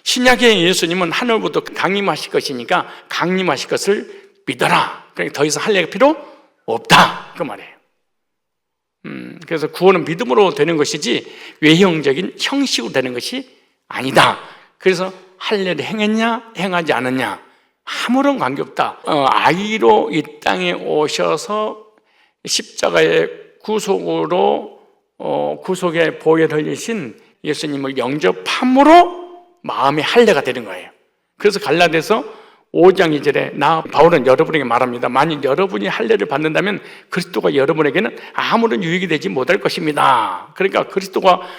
Speaker 1: 신약의 예수님은 하늘부터 강림하실 것이니까 강림하실 것을 믿어라. 그러니까 더 이상 할례가 필요 없다, 그 말이에요. 그래서 구원은 믿음으로 되는 것이지 외형적인 형식으로 되는 것이 아니다. 그래서 할례를 행했냐 행하지 않았냐 아무런 관계없다. 아이로 이 땅에 오셔서 십자가의 구속으로 구속의 보혈 흘리신 예수님을 영접함으로 마음의 할례가 되는 거예요. 그래서 갈라디아서 5장 2절에 나 바울은 여러분에게 말합니다. 만일 여러분이 할례를 받는다면 그리스도가 여러분에게는 아무런 유익이 되지 못할 것입니다. 그러니까 그리스도가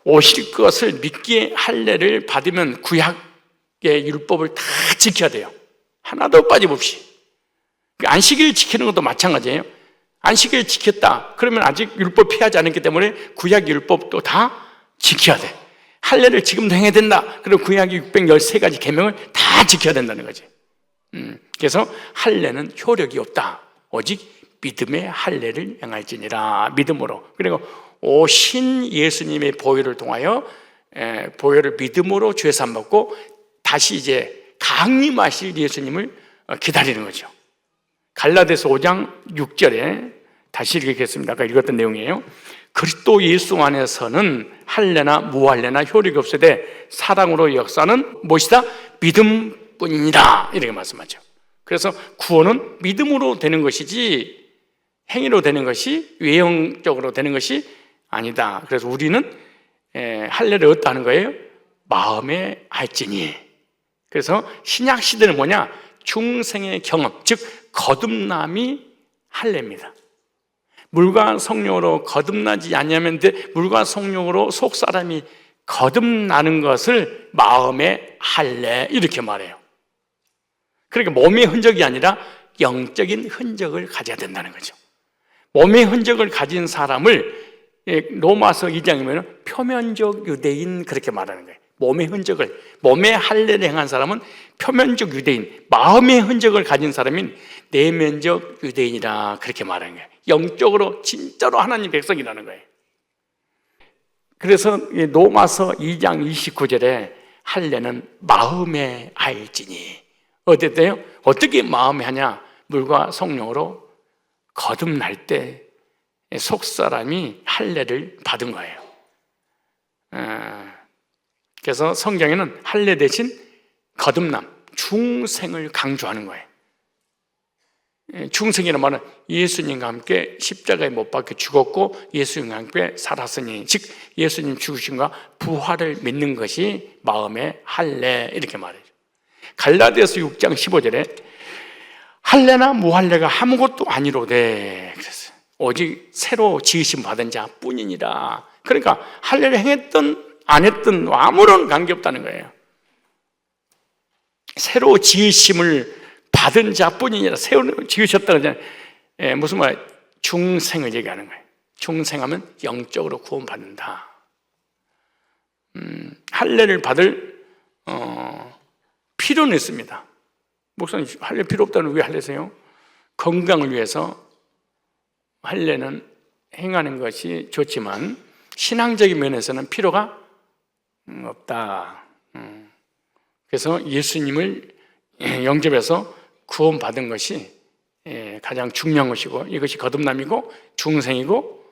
Speaker 1: 오실 것을 믿기에 할례를 받으면 구약의 율법을 다 지켜야 돼요. 하나도 빠짐없이. 안식일 지키는 것도 마찬가지예요. 안식일 지켰다 그러면 아직 율법 피하지 않았기 때문에 구약 율법도 다 지켜야 돼. 할례를 지금도 행해야 된다. 그리고 구약의 613가지 계명을 다 지켜야 된다는 거지. 그래서 할례는 효력이 없다. 오직 믿음의 할례를 행할지니라. 믿음으로. 그리고 오신 예수님의 보혈을 통하여 보혈을 믿음으로 죄산 받고 다시 이제 강림하실 예수님을 기다리는 거죠. 갈라디아서 5장 6절에 다시 읽겠습니다. 아까 읽었던 내용이에요. 그리스도 예수 안에서는 할례나 무할례나 효력이 없으되 사랑으로 역사는 무엇이다? 믿음뿐이니라. 이렇게 말씀하죠. 그래서 구원은 믿음으로 되는 것이지 행위로 되는 것이, 외형적으로 되는 것이 아니다. 그래서 우리는 할례를 어디다 하는 거예요? 마음에 할지니. 그래서 신약 시대는 뭐냐? 중생의 경험, 즉 거듭남이 할례입니다. 물과 성령으로 거듭나지 않으면 돼. 물과 성령으로 속 사람이 거듭나는 것을 마음의 할례 이렇게 말해요. 그러니까 몸의 흔적이 아니라 영적인 흔적을 가져야 된다는 거죠. 몸의 흔적을 가진 사람을 로마서 2장이면 표면적 유대인 그렇게 말하는 거예요. 몸의 흔적을, 몸의 할례를 행한 사람은 표면적 유대인, 마음의 흔적을 가진 사람인 내면적 유대인이라 그렇게 말하는 거예요. 영적으로 진짜로 하나님 백성이라는 거예요. 그래서 로마서 2장 29절에 할례는 마음에 하일지니. 어땠대요? 어떻게 마음에 하냐? 물과 성령으로 거듭날 때 속사람이 할례를 받은 거예요. 그래서 성경에는 할례 대신 거듭남, 중생을 강조하는 거예요. 중생이라는 말은 예수님과 함께 십자가에 못 박혀 죽었고 예수님과 함께 살았으니, 즉 예수님 죽으심과 부활을 믿는 것이 마음의 할례 이렇게 말해요. 갈라디아서 6장 15절에 할례나 무할례가 아무것도 아니로되 그랬어요. 오직 새로 지으심 받은 자뿐이니라. 그러니까 할례를 행했든 안 했든 아무런 관계없다는 거예요. 새로 지으심을 받은 자뿐이니라. 새로 지으셨다 그러잖아요. 무슨 말? 중생을 얘기하는 거예요. 중생하면 영적으로 구원받는다. 할례를 받을 필요는 있습니다. 목사님 할례 필요 없다는 왜 할례세요? 건강을 위해서 할례는 행하는 것이 좋지만 신앙적인 면에서는 필요가 없다. 그래서 예수님을 영접해서 구원받은 것이 가장 중요한 것이고, 이것이 거듭남이고 중생이고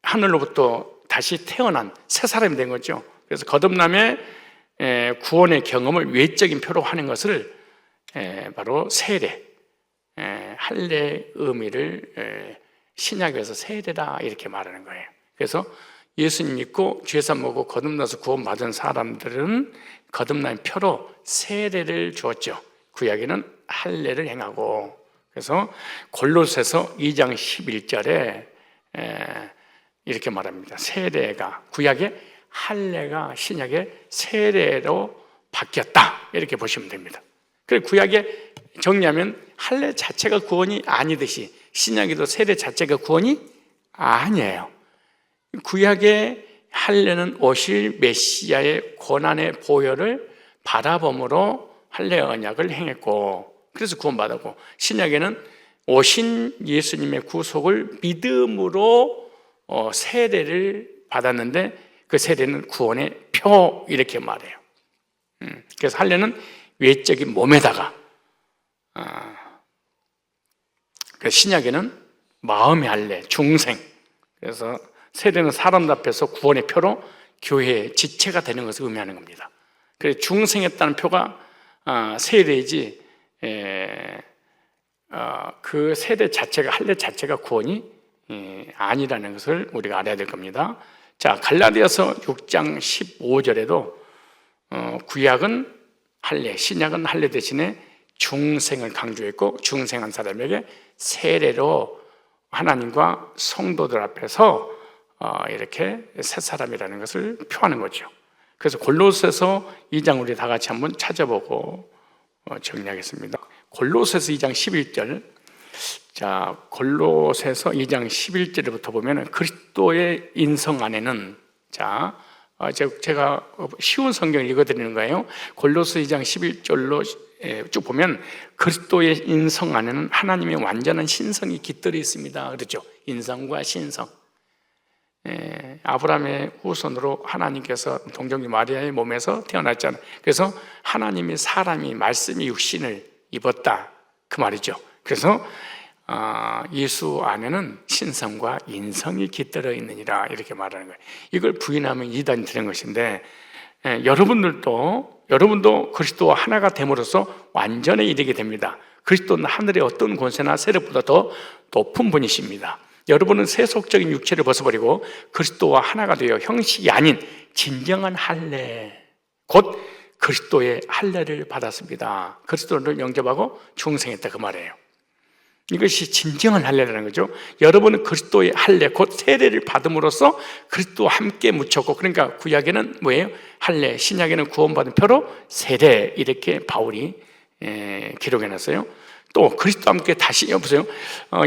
Speaker 1: 하늘로부터 다시 태어난 새 사람이 된 거죠. 그래서 거듭남의 구원의 경험을 외적인 표로 하는 것을 바로 세례, 할례의 의미를 신약에서 세례라 이렇게 말하는 거예요. 그래서 예수님 믿고 죄산 먹고 거듭나서 구원받은 사람들은 거듭남의 표로 세례를 주었죠. 구약에는 할례를 행하고, 그래서 골로새서 2장 11절에 이렇게 말합니다. 세례가, 구약의 할례가 신약의 세례로 바뀌었다 이렇게 보시면 됩니다. 그리고 구약에 정리하면 할례 자체가 구원이 아니듯이 신약에도 세례 자체가 구원이 아니에요. 구약의 할례는 오실 메시아의 고난의 보혈을 바라봄으로 할례 언약을 행했고, 그래서 구원받았고, 신약에는 오신 예수님의 구속을 믿음으로 세례를 받았는데 그 세례는 구원의 표 이렇게 말해요. 그래서 할례는 외적인 몸에다가, 그 신약에는 마음의 할례, 중생. 그래서 세례는 사람 앞에서 구원의 표로 교회의 지체가 되는 것을 의미하는 겁니다. 그래서 중생했다는 표가 세례이지, 그 세례 자체가, 할례 자체가 구원이 아니라는 것을 우리가 알아야 될 겁니다. 자, 갈라디아서 6장 15절에도 구약은 할례, 신약은 할례 대신에 중생을 강조했고, 중생한 사람에게 세례로 하나님과 성도들 앞에서 이렇게 새 사람이라는 것을 표하는 거죠. 그래서 골로새서 2장 우리 다 같이 한번 찾아보고 정리하겠습니다. 골로새서 2장 11절. 자, 골로새서 2장 11절부터 보면 그리스도의 인성 안에는, 자, 제가 쉬운 성경을 읽어드리는 거예요. 골로새 2장 11절로 쭉 보면 그리스도의 인성 안에는 하나님의 완전한 신성이 깃들어 있습니다. 그렇죠? 인성과 신성. 아브라함의 후손으로 하나님께서 동정녀 마리아의 몸에서 태어났잖아요. 그래서 하나님이 사람이 말씀이 육신을 입었다 그 말이죠. 그래서 예수 안에는 신성과 인성이 깃들어 있느니라 이렇게 말하는 거예요. 이걸 부인하면 이단이 되는 것인데 여러분도 그리스도와 하나가 됨으로써 완전에 이르게 됩니다. 그리스도는 하늘의 어떤 권세나 세력보다 더 높은 분이십니다. 여러분은 세속적인 육체를 벗어버리고 그리스도와 하나가 되어 형식이 아닌 진정한 할례, 곧 그리스도의 할례를 받았습니다. 그리스도를 영접하고 중생했다 그 말이에요. 이것이 진정한 할례라는 거죠. 여러분은 그리스도의 할례, 곧 세례를 받음으로써 그리스도와 함께 묻혔고, 그러니까 구약에는 뭐예요? 할례, 신약에는 구원받은 표로 세례, 이렇게 바울이 기록해놨어요. 또 그리스도와 함께 다시 여보세요.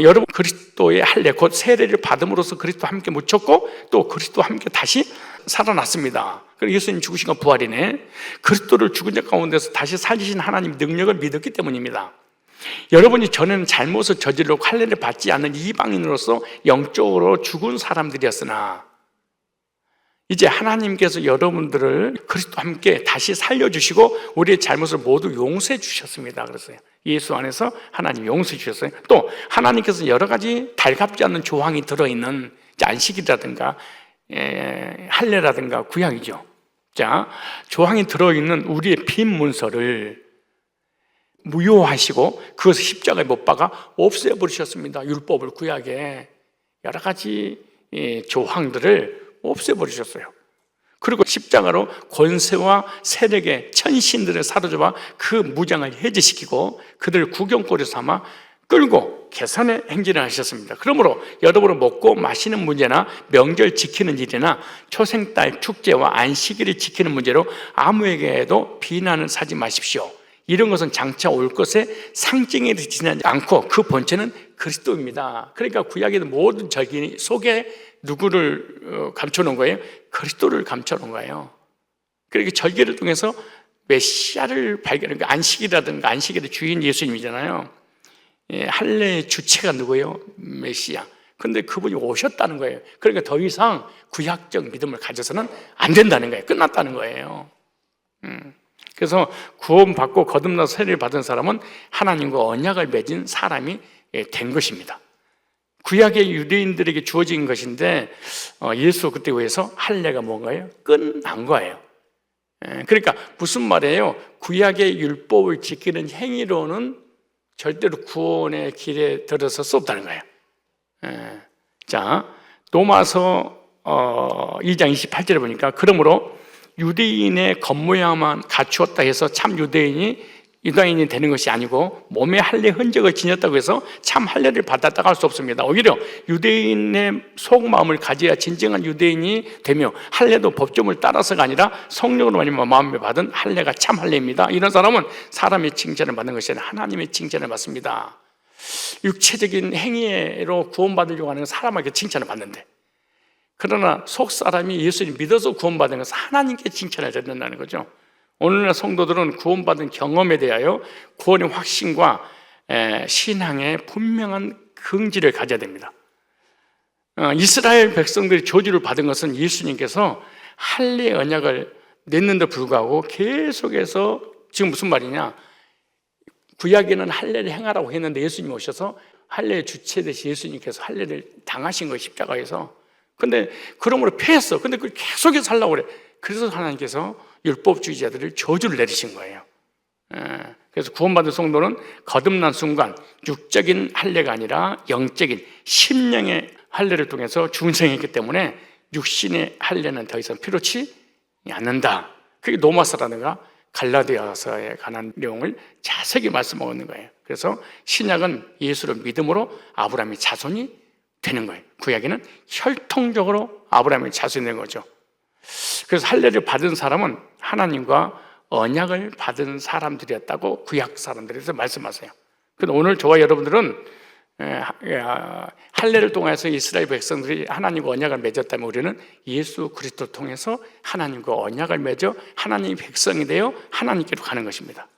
Speaker 1: 여러분 그리스도의 할례 곧 세례를 받음으로써 그리스도와 함께 묻혔고 또 그리스도와 함께 다시 살아났습니다. 그리고 예수님 죽으신 건 부활이네. 그리스도를 죽은 자 가운데서 다시 살리신 하나님 능력을 믿었기 때문입니다. 여러분이 전에는 잘못을 저지르고 할례를 받지 않는 이방인으로서 영적으로 죽은 사람들이었으나 이제 하나님께서 여러분들을 그리스도와 함께 다시 살려주시고 우리의 잘못을 모두 용서해 주셨습니다. 그랬어요. 예수 안에서 하나님 용서해 주셨어요. 또 하나님께서 여러 가지 달갑지 않는 조항이 들어있는 안식이라든가 할례라든가 구약이죠. 자, 조항이 들어있는 우리의 빈 문서를 무효하시고 그것을 십자가에 못 박아 없애버리셨습니다. 율법을 구약에 여러 가지 조항들을 없애버리셨어요. 그리고 십자가로 권세와 세력의 천신들을 사로잡아 그 무장을 해제시키고 그들을 구경거리 삼아 끌고 계산의 행진을 하셨습니다. 그러므로 여러분은 먹고 마시는 문제나 명절 지키는 일이나 초생달 축제와 안식일을 지키는 문제로 아무에게도 비난을 사지 마십시오. 이런 것은 장차 올 것의 상징에 지나지 않고 그 본체는 그리스도입니다. 그러니까 구약의 모든 절기 속에 누구를 감춰놓은 거예요? 그리스도를 감춰놓은 거예요. 그러니까 절기를 통해서 메시아를 발견하는 거예요. 안식이라든가 안식일의 주인 예수님이잖아요. 할례의 주체가 누구예요? 메시아. 그런데 그분이 오셨다는 거예요. 그러니까 더 이상 구약적 믿음을 가져서는 안 된다는 거예요. 끝났다는 거예요. 그래서 구원받고 거듭나서 세례를 받은 사람은 하나님과 언약을 맺은 사람이 된 것입니다. 구약의 유대인들에게 주어진 것인데 예수 그때 위해서 할례가 뭔가요? 끝난 거예요. 그러니까 무슨 말이에요? 구약의 율법을 지키는 행위로는 절대로 구원의 길에 들어설 수 없다는 거예요. 자, 로마서 2장 28절에 보니까 그러므로 유대인의 겉모양만 갖추었다 해서 참 유다인이 되는 것이 아니고 몸에 할례 흔적을 지녔다고 해서 참 할례를 받았다고 할 수 없습니다. 오히려 유대인의 속마음을 가져야 진정한 유대인이 되며 할례도 법조문을 따라서가 아니라 성령으로 말미암아 마음에 받은 할례가 참 할례입니다. 이런 사람은 사람의 칭찬을 받는 것이 아니라 하나님의 칭찬을 받습니다. 육체적인 행위로 구원받으려고 하는 건 사람에게 칭찬을 받는데, 그러나 속사람이 예수님 믿어서 구원받은 것은 하나님께 칭찬을 듣는다는 거죠. 오늘날 성도들은 구원받은 경험에 대하여 구원의 확신과 신앙의 분명한 긍지를 가져야 됩니다. 이스라엘 백성들이 저주를 받은 것은 예수님께서 할례 언약을 냈는데 불구하고 계속해서 지금 무슨 말이냐, 구약에는 할례를 행하라고 했는데 예수님이 오셔서 할례의 주체 되신 예수님께서 할례를 당하신 거예요, 십자가에서. 근데 그러므로 패했어. 근데 그걸 계속해서 하려고 그래. 그래서 하나님께서 율법주의자들을 저주를 내리신 거예요. 그래서 구원받은 성도는 거듭난 순간 육적인 할례가 아니라 영적인 심령의 할례를 통해서 중생했기 때문에 육신의 할례는 더 이상 필요치 않는다. 그게 로마서라든가 갈라디아서에 관한 내용을 자세히 말씀하고 있는 거예요. 그래서 신약은 예수를 믿음으로 아브라함의 자손이 되는 거예요. 구약에는 혈통적으로 아브라함의 자손이 되는 거죠. 그래서 할례를 받은 사람은 하나님과 언약을 받은 사람들이었다고 구약 사람들에서 말씀하세요. 그런데 오늘 저와 여러분들은 할례를 통해서 이스라엘 백성들이 하나님과 언약을 맺었다면 우리는 예수 그리스도를 통해서 하나님과 언약을 맺어 하나님의 백성이 되어 하나님께로 가는 것입니다.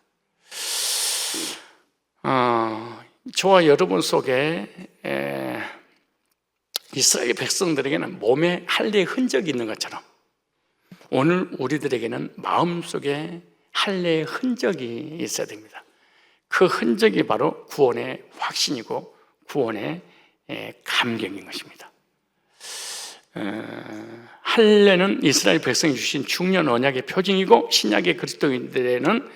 Speaker 1: 저와 여러분 속에 이스라엘 백성들에게는 몸에 할례의 흔적이 있는 것처럼 오늘 우리들에게는 마음속에 할례의 흔적이 있어야 됩니다. 그 흔적이 바로 구원의 확신이고 구원의 감격인 것입니다. 할례는 이스라엘 백성이 주신 중년 언약의 표징이고 신약의 그리스도인들에는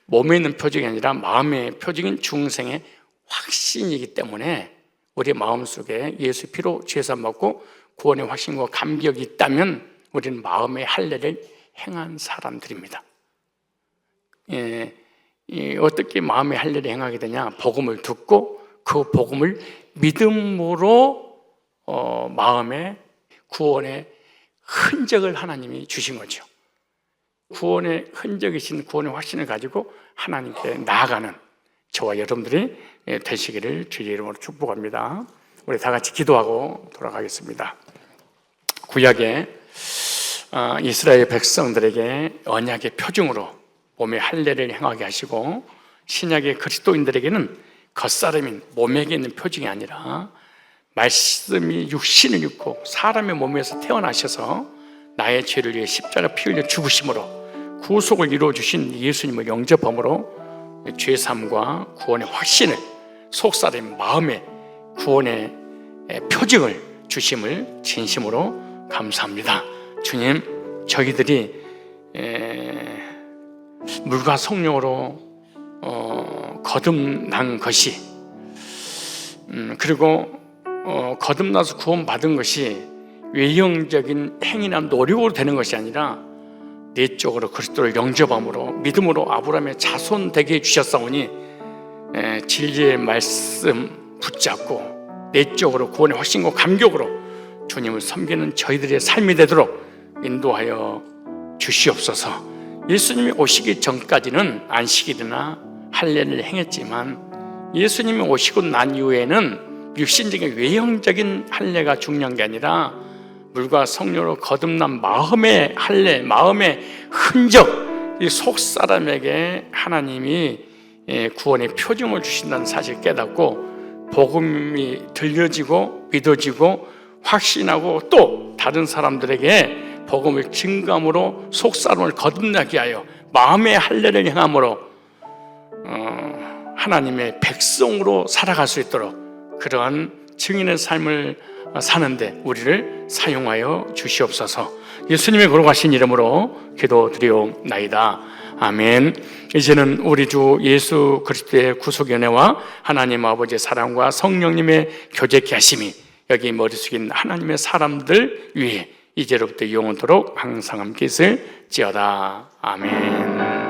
Speaker 1: 몸에 있는 표징이 아니라 마음의 표징인 중생의 확신이기 때문에 우리 마음속에 예수 피로 죄사함 받고 구원의 확신과 감격이 있다면 우리는 마음의 할례를 행한 사람들입니다. 어떻게 마음의 할례를 행하게 되냐? 복음을 듣고 그 복음을 믿음으로 마음의 구원의 흔적을 하나님이 주신 거죠. 구원의 흔적이신 구원의 확신을 가지고 하나님께 나아가는 저와 여러분들이 되시기를 주의 이름으로 축복합니다. 우리 다 같이 기도하고 돌아가겠습니다. 구약의 이스라엘 백성들에게 언약의 표징으로 몸의 할례를 행하게 하시고 신약의 그리스도인들에게는 겉사람인 몸에게 있는 표징이 아니라 말씀이 육신을 입고 사람의 몸에서 태어나셔서 나의 죄를 위해 십자가 피 흘려 죽으심으로 구속을 이루어주신 예수님을 영접함으로 죄사함과 구원의 확신을 속사람 마음의 구원의 표징을 주심을 진심으로 감사합니다. 주님, 저희들이 물과 성령으로 거듭난 것이 그리고 거듭나서 구원받은 것이 외형적인 행위나 노력으로 되는 것이 아니라 내적으로 그리스도를 영접함으로 믿음으로 아브라함의 자손 되게 해주셨사오니 진리의 말씀 붙잡고 내적으로 구원의 확신과 감격으로 주님을 섬기는 저희들의 삶이 되도록 인도하여 주시옵소서. 예수님이 오시기 전까지는 안식일이나 할례를 행했지만 예수님이 오시고 난 이후에는 육신적인 외형적인 할례가 중요한 게 아니라 물과 성령으로 거듭난 마음의 할례, 마음의 흔적, 이 속사람에게 하나님이 구원의 표징을 주신다는 사실을 깨닫고 복음이 들려지고 믿어지고 확신하고 또 다른 사람들에게 복음을 증감으로 속사람을 거듭나게 하여 마음의 할례를 행함으로 하나님의 백성으로 살아갈 수 있도록 그러한 증인의 삶을 사는데 우리를 사용하여 주시옵소서. 예수님의 거룩하신 이름으로 기도드리옵나이다. 아멘. 이제는 우리 주 예수 그리스도의 구속의 은혜와 하나님 아버지의 사랑과 성령님의 교제케 하심이 여기 머리 숙인 하나님의 사람들 위에 이제로부터 영원토록 항상 함께 있을지어다. 아멘.